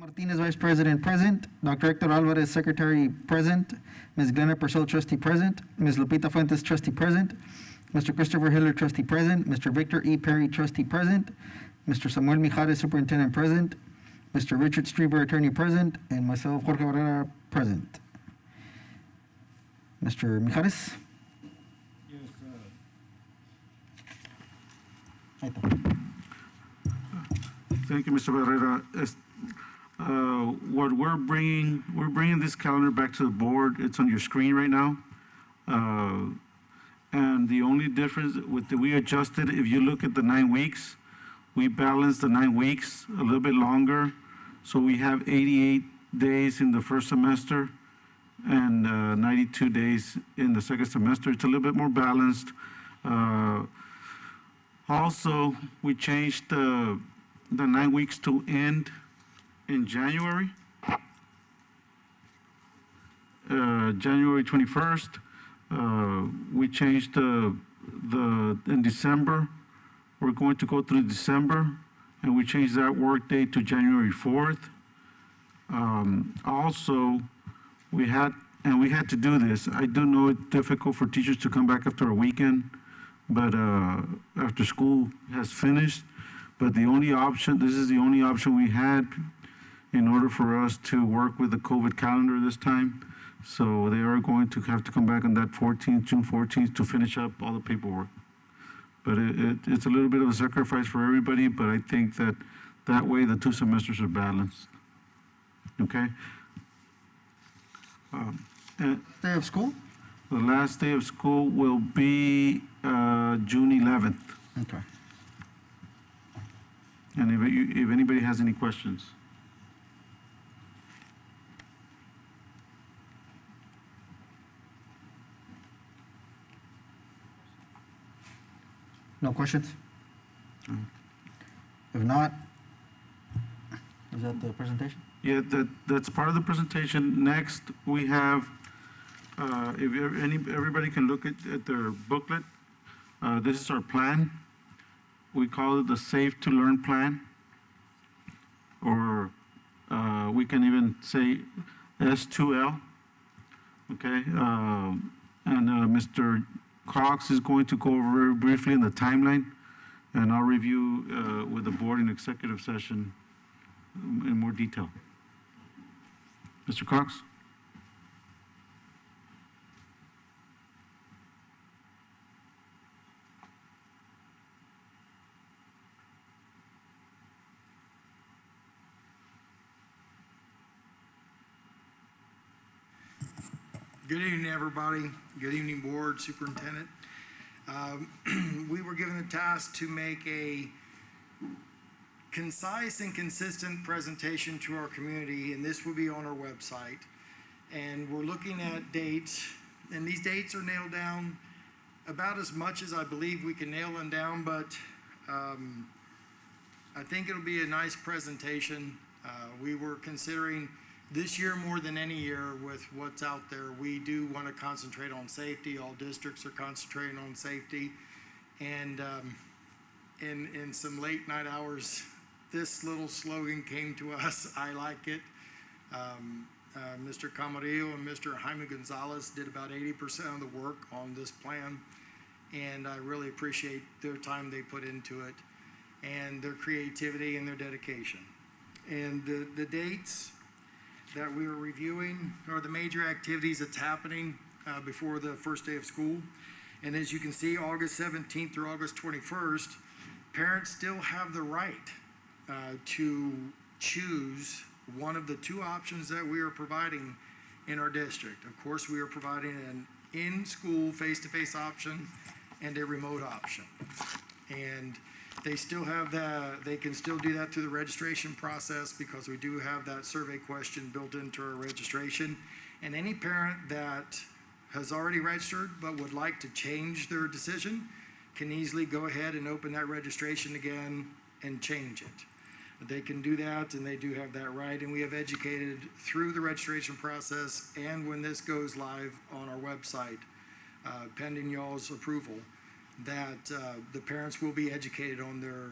Martinez, Vice President, present. Dr. Hector Alvarez, Secretary, present. Ms. Glenna Purcell, Trustee, present. Ms. Lupita Fuentes, Trustee, present. Mr. Christopher Hiller, Trustee, present. Mr. Victor E. Perry, Trustee, present. Mr. Samuel Mijares, Superintendent, present. Mr. Richard Strieber, Attorney, present. And myself, Jorge Barrera, present. Mr. Mijares? Yes, Ahí está. thank you, Mr. Barrera. What we're bringing this calendar back to the board. It's on your screen right now. And the only difference we adjusted, if you look at the 9 weeks, we balanced the 9 weeks a little bit longer. So we have 88 days in the first semester and 92 days in the second semester. It's a little bit more balanced. Also, we changed the 9 weeks to end in January. January 21st. We changed in December. We're going to go through December, and we changed that work date to January 4th. Also, we had to do this. I do know it's difficult for teachers to come back after a weekend, but after school has finished. But the only option, this is the only option we had in order for us to work with the COVID calendar this time. So they are going to have to come back on that June 14th to finish up all the paperwork. But it's a little bit of a sacrifice for everybody, but I think that way the 2 semesters are balanced. Okay? And Day of school? the last day of school will be June 11th. Okay. And if anybody has any questions. No questions? If not, is that the presentation? Yeah, that's part of the presentation. Next, we have, everybody can look at their booklet. This is our plan. We call it the Safe to Learn Plan, or we can even say S2L. Okay, and Mr. Cox is going to go over very briefly in the timeline, and I'll review with the board in executive session in more detail. Mr. Cox? Good evening, everybody. Good evening, board, superintendent. We were given the task to make a concise and consistent presentation to our community, and this will be on our website. And we're looking at dates, and these dates are nailed down about as much as I believe we can nail them down, but I think it'll be a nice presentation. We were considering this year more than any year with what's out there. We do want to concentrate on safety. All districts are concentrating on safety. And in some late night hours, this little slogan came to us. I like it. Mr. Camarillo and Mr. Jaime Gonzalez did about 80% of the work on this plan. And I really appreciate their time they put into it and their creativity and their dedication. And the dates that we are reviewing are the major activities that's happening before the first day of school. And as you can see, August 17th through August 21st, parents still have the right to choose one of the 2 options that we are providing in our district. Of course, we are providing an in-school face-to-face option and a remote option. And they still have they can still do that through the registration process, because we do have that survey question built into our registration. And any parent that has already registered but would like to change their decision can easily go ahead and open that registration again and change it. They can do that, and they do have that right. And we have educated through the registration process, and when this goes live on our website, pending y'all's approval, that the parents will be educated on their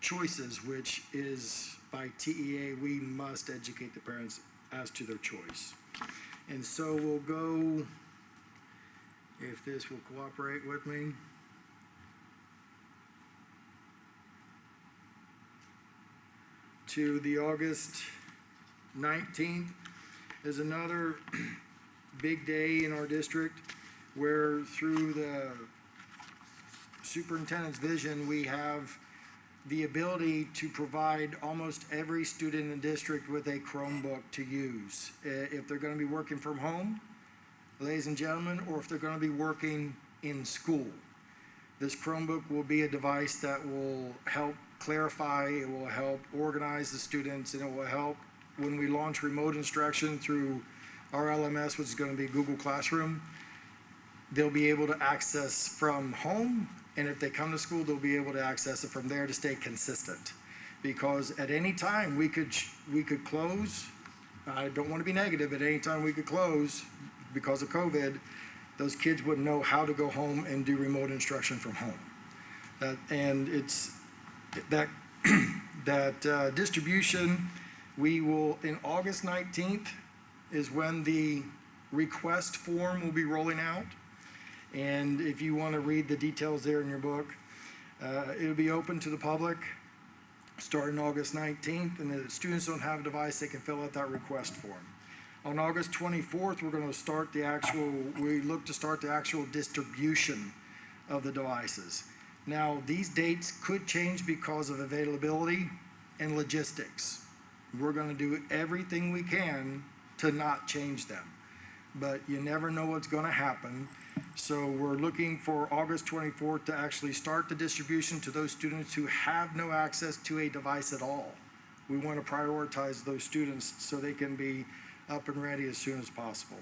choices, which is by TEA, we must educate the parents as to their choice. And so we'll go, if this will cooperate with me. To the August 19th is another big day in our district where through the superintendent's vision, we have the ability to provide almost every student in the district with a Chromebook to use. If they're gonna be working from home, ladies and gentlemen, or if they're gonna be working in school. This Chromebook will be a device that will help clarify, it will help organize the students, and it will help when we launch remote instruction through our LMS, which is gonna be Google Classroom. They'll be able to access from home, and if they come to school, they'll be able to access it from there to stay consistent. Because at any time, we could close. I don't want to be negative, but any time we could close because of COVID, those kids wouldn't know how to go home and do remote instruction from home. And it's that, distribution, we will, in August 19th is when the request form will be rolling out. And if you want to read the details there in your book, it'll be open to the public starting August 19th. And if students don't have a device, they can fill out that request form. On August 24th, we're going to start we look to start the actual distribution of the devices. Now, these dates could change because of availability and logistics. We're going to do everything we can to not change them. But you never know what's going to happen. So we're looking for August 24th to actually start the distribution to those students who have no access to a device at all. We want to prioritize those students so they can be up and ready as soon as possible.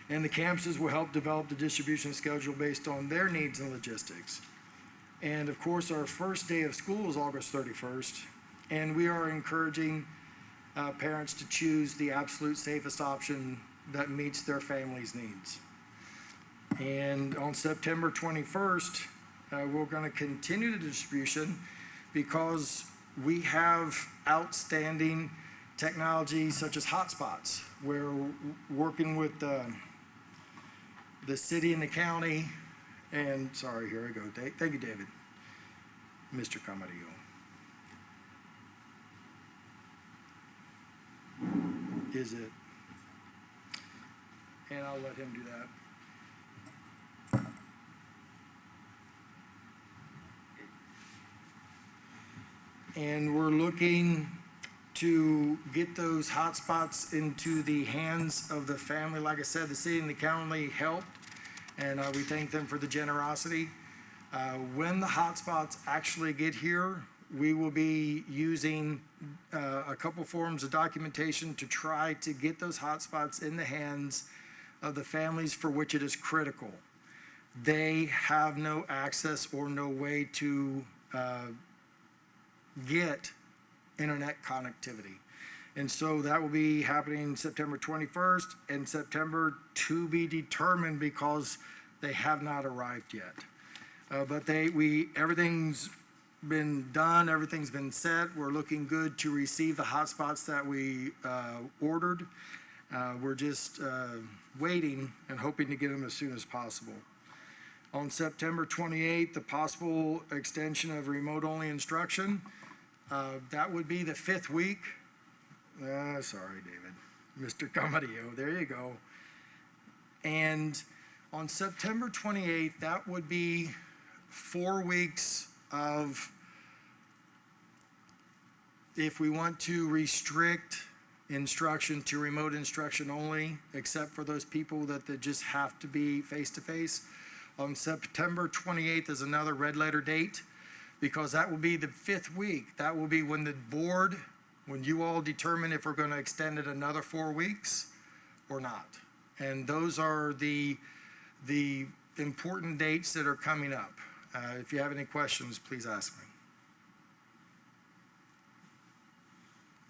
And the campuses will help develop the distribution schedule based on their needs and logistics. And of course, our first day of school is August 31st, and we are encouraging parents to choose the absolute safest option that meets their family's needs. And on September 21st, we're going to continue the distribution because we have outstanding technology such as hotspots. We're working with the city and the county, and sorry, here I go. Thank you, David. Mr. Camarillo. Is it? And I'll let him do that. And we're looking to get those hotspots into the hands of the family. Like I said, the city and the county helped, and we thank them for the generosity. When the hotspots actually get here, we will be using a couple forms of documentation to try to get those hotspots in the hands of the families for which it is critical. They have no access or no way to get internet connectivity. And so that will be happening September 21st and September to be determined because they have not arrived yet. But everything's been done, everything's been set. We're looking good to receive the hotspots that we ordered. We're just waiting and hoping to get them as soon as possible. On September 28th, the possible extension of remote-only instruction. That would be the 5th week. Sorry, David. Mr. Camarillo, there you go. And on September 28th, that would be 4 weeks of, if we want to restrict instruction to remote instruction only, except for those people that just have to be face-to-face. On September 28th is another red letter date, because that will be the 5th week. That will be when the board, when you all determine if we're going to extend it another 4 weeks or not. And those are the important dates that are coming up. If you have any questions, please ask me.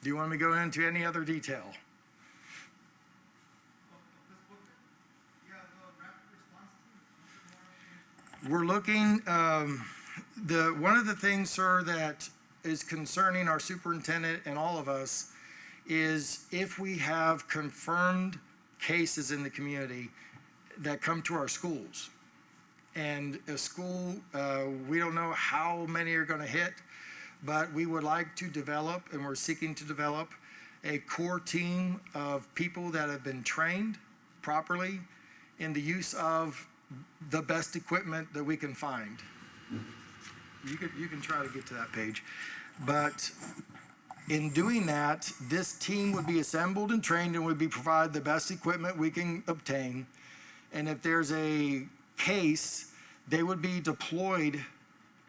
Do you want me to go into any other detail? We're looking, One of the things, sir, that is concerning our superintendent and all of us is if we have confirmed cases in the community that come to our schools. And a school, we don't know how many are going to hit, but we would like to develop, and we're seeking to develop, a core team of people that have been trained properly in the use of the best equipment that we can find. You can try to get to that page. But in doing that, this team would be assembled and trained and would be provided the best equipment we can obtain. And if there's a case, they would be deployed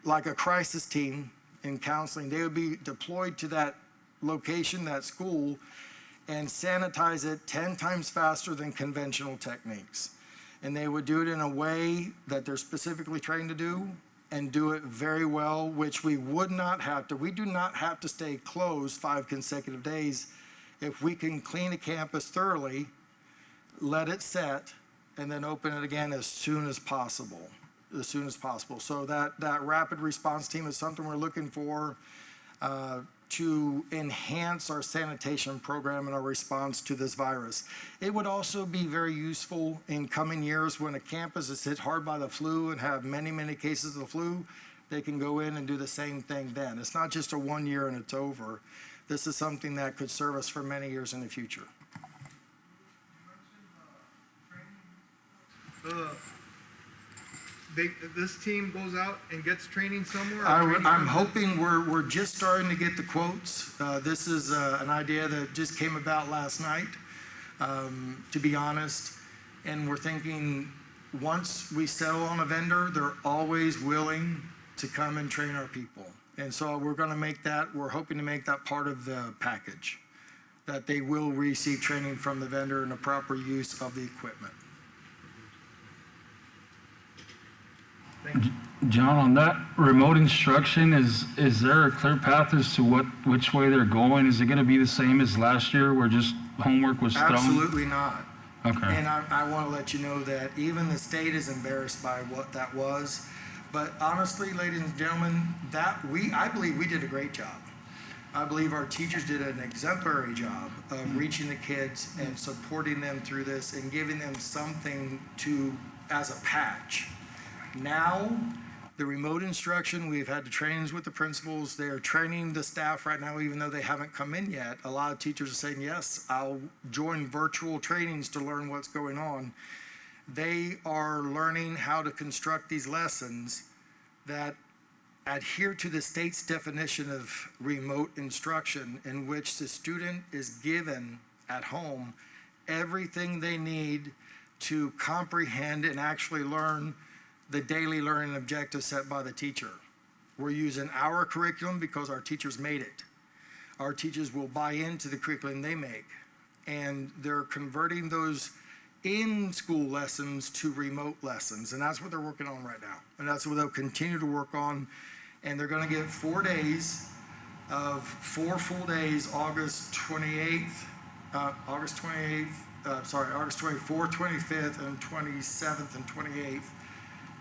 like a crisis team in counseling. They would be deployed to that location, that school, and sanitize it 10 times faster than conventional techniques. And they would do it in a way that they're specifically trained to do and do it very well, which we would not have to. We do not have to stay closed 5 consecutive days if we can clean a campus thoroughly, let it set, and then open it again as soon as possible. So that rapid response team is something we're looking for to enhance our sanitation program and our response to this virus. It would also be very useful in coming years when a campus is hit hard by the flu and have many, many cases of the flu. They can go in and do the same thing then. It's not just a 1 year and it's over. This is something that could serve us for many years in the future. This team goes out and gets training somewhere? I'm hoping we're just starting to get the quotes. This is an idea that just came about last night, to be honest. And we're thinking once we settle on a vendor, they're always willing to come and train our people. And so we're hoping to make that part of the package, that they will receive training from the vendor and the proper use of the equipment. John, on that remote instruction, is there a clear path as to which way they're going? Is it going to be the same as last year where just homework was thrown? Absolutely not. Okay. And I want to let you know that even the state is embarrassed by what that was. But honestly, ladies and gentlemen, I believe we did a great job. I believe our teachers did an exemplary job of reaching the kids and supporting them through this and giving them something as a patch. Now, the remote instruction, we've had the trainings with the principals. They are training the staff right now, even though they haven't come in yet. A lot of teachers are saying, yes, I'll join virtual trainings to learn what's going on. They are learning how to construct these lessons that adhere to the state's definition of remote instruction, in which the student is given at home everything they need to comprehend and actually learn the daily learning objectives set by the teacher. We're using our curriculum because our teachers made it. Our teachers will buy into the curriculum they make, and they're converting those in-school lessons to remote lessons, and that's what they're working on right now, and that's what they'll continue to work on. And they're going to get 4 days of 4 full days, August 24th, 25th, and 27th and 28th,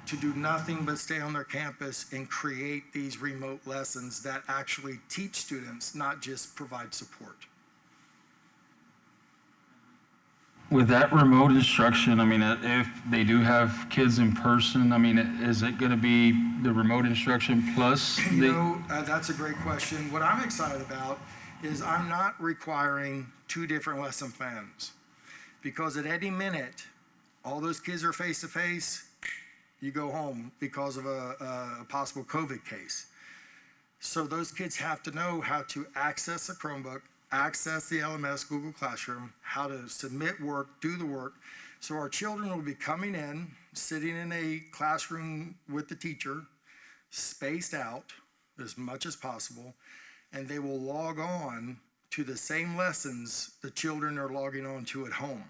to do nothing but stay on their campus and create these remote lessons that actually teach students, not just provide support. With that remote instruction, I mean, if they do have kids in person, I mean, is it going to be the remote instruction plus That's a great question. What I'm excited about is I'm not requiring 2 different lesson plans, because at any minute, all those kids are face-to-face, you go home because of a possible COVID case. So those kids have to know how to access a Chromebook, access the LMS Google Classroom, how to submit work, do the work. So our children will be coming in, sitting in a classroom with the teacher, spaced out as much as possible, and they will log on to the same lessons the children are logging on to at home.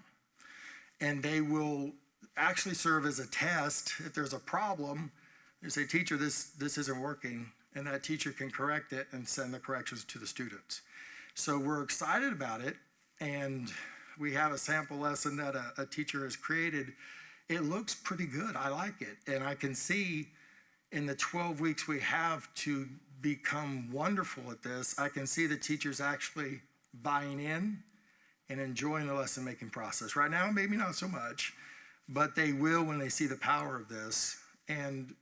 And they will actually serve as a test. If there's a problem, you say, teacher, this isn't working, and that teacher can correct it and send the corrections to the students. So we're excited about it, and we have a sample lesson that a teacher has created. It looks pretty good. I like it, and I can see in the 12 weeks we have to become wonderful at this, I can see the teachers actually buying in and enjoying the lesson making process. Right now, maybe not so much, but they will when they see the power of this. And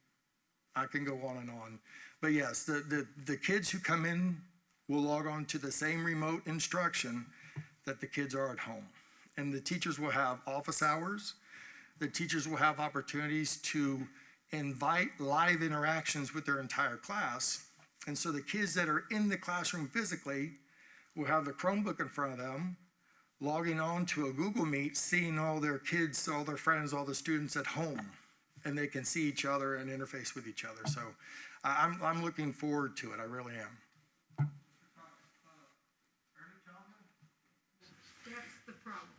I can go on and on. But yes, the kids who come in will log on to the same remote instruction that the kids are at home. And the teachers will have office hours. The teachers will have opportunities to invite live interactions with their entire class. And so the kids that are in the classroom physically will have the Chromebook in front of them, logging on to a Google Meet, seeing all their kids, all their friends, all the students at home, and they can see each other and interface with each other. So I'm looking forward to it. I really am. That's the problem.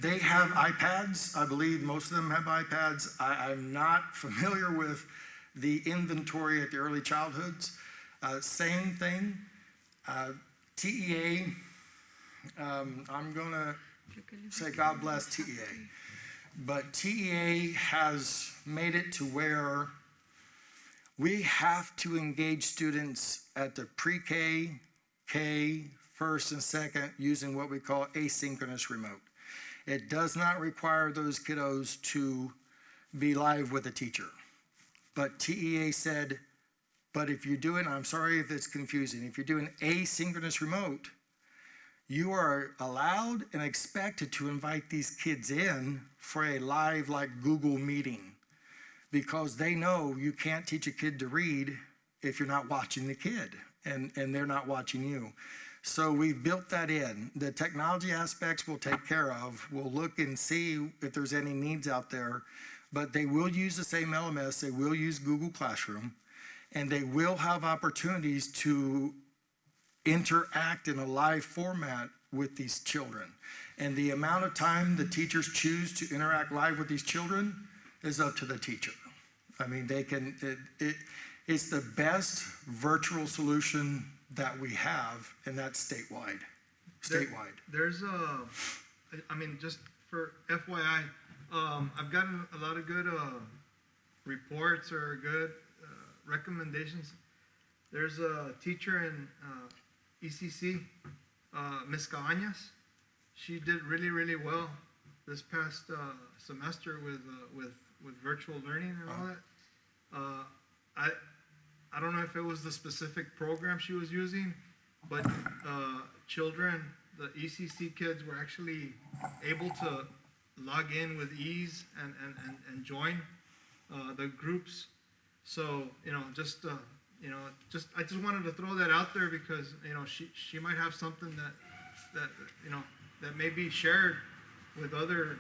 They have iPads. I believe most of them have iPads. I'm not familiar with the inventory at the early childhoods. Same thing. TEA, I'm going to say God bless TEA. But TEA has made it to where we have to engage students at the pre-K, K, first and second using what we call asynchronous remote. It does not require those kiddos to be live with a teacher. But TEA said, but if you're doing, I'm sorry if it's confusing, if you're doing asynchronous remote, you are allowed and expected to invite these kids in for a live, like Google meeting, because they know you can't teach a kid to read if you're not watching the kid and they're not watching you. So we've built that in. The technology aspects we'll take care of. We'll look and see if there's any needs out there, but they will use the same LMS. They will use Google Classroom, and they will have opportunities to interact in a live format with these children. And the amount of time the teachers choose to interact live with these children is up to the teacher. I mean, they can, it's the best virtual solution that we have, and that's statewide. There's I mean, just for FYI, I've gotten a lot of good reports or good recommendations. There's a teacher in ECC, Ms. Cabañas. She did really, really well this past semester with virtual learning and all that. I don't know if it was the specific program she was using, but children, the ECC kids were actually able to log in with ease and join the groups. So, I just wanted to throw that out there because, she might have something that may be shared with other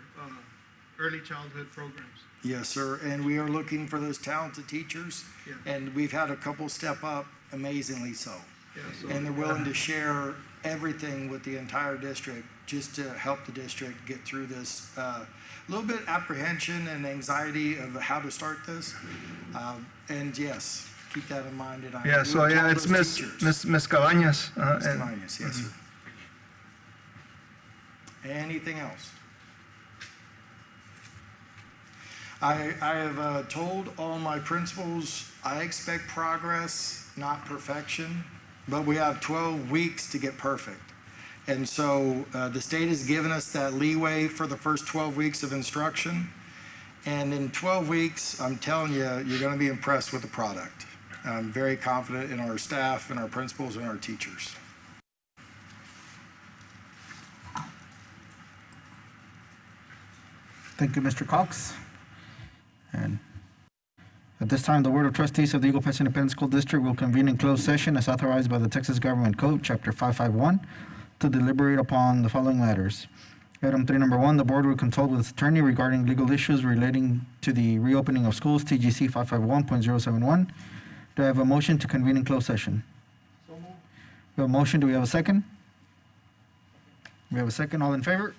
early childhood programs. Yes, sir, and we are looking for those talented teachers, Yeah. and we've had a couple step up amazingly so. Yeah, so, And they're willing to share everything with the entire district just to help the district get through this little bit apprehension and anxiety of how to start this. And yes, keep that in mind. And Yeah, so we've told it's those teachers. Miss Cabañas. Ms. Cabañas, yes, sir. Anything else? I have told all my principals I expect progress, not perfection, but we have 12 weeks to get perfect. And so the state has given us that leeway for the first 12 weeks of instruction. And in 12 weeks, I'm telling you, you're going to be impressed with the product. I'm very confident in our staff and our principals and our teachers. Thank you, Mr. Cox. And at this time, the Board of Trustees of the Eagle Pass Independent School District will convene in closed session as authorized by the Texas Government Code, Chapter 551, to deliberate upon the following matters. Item 3, number 1, the board will consult with its attorney regarding legal issues relating to the reopening of schools, TGC 551.071. Do I have a motion to convene in closed session? So moved. We have a motion. Do we have a second? We have a second. All in favor?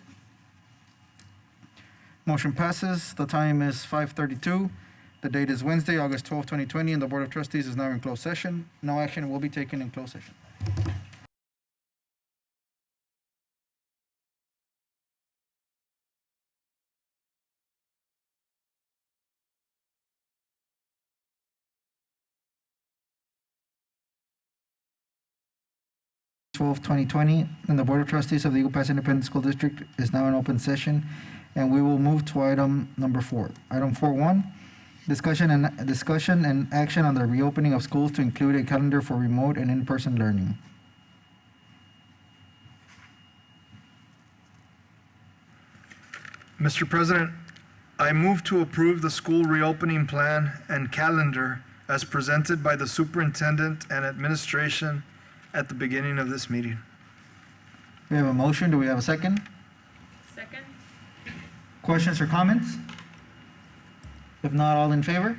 Motion passes. The time is 5:32. The date is Wednesday, August 12, 2020, and the Board of Trustees is now in closed session. No action will be taken in closed session. 12, 2020, and the Board of Trustees of the Eagle Pass Independent School District is now in open session, and we will move to item number 4. Item 4.1, discussion and action on the reopening of schools to include a calendar for remote and in-person learning. Mr. President, I move to approve the school reopening plan and calendar as presented by the superintendent and administration at the beginning of this meeting. We have a motion. Do we have a second? Second? Questions or comments? If not, all in favor?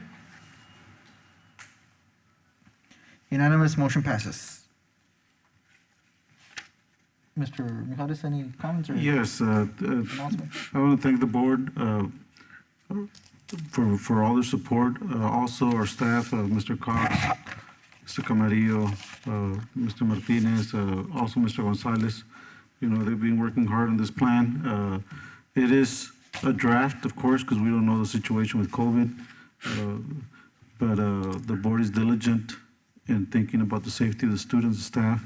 Unanimous, motion passes. Mr. Mijares, any comments or Yes, announcements? I want to thank the board for all their support. Also, our staff, Mr. Cox, Mr. Camarillo, Mr. Martinez, also Mr. Gonzalez. You know, they've been working hard on this plan. It is a draft, of course, because we don't know the situation with COVID. But the board is diligent in thinking about the safety of the students, the staff,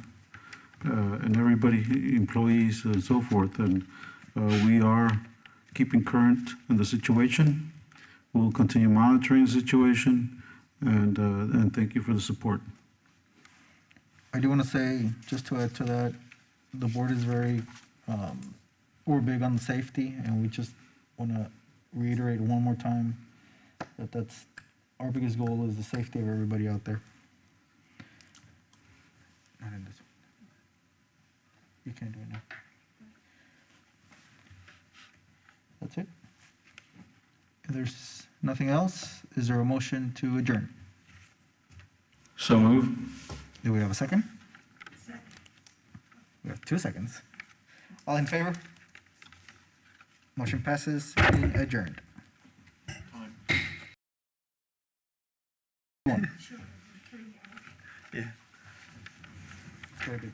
and everybody, employees and so forth. And we are keeping current in the situation. We'll continue monitoring the situation, and thank you for the support. I do want to say, just to add to that, the board is very, we're big on safety, and we just want to reiterate one more time that that's our biggest goal is the safety of everybody out there. Not in this one. You can't do it now. That's it? If there's nothing else, is there a motion to adjourn? So move. Do we have a second? Second. We have 2 seconds. All in favor? Motion passes, meeting adjourned. Yeah. Very good.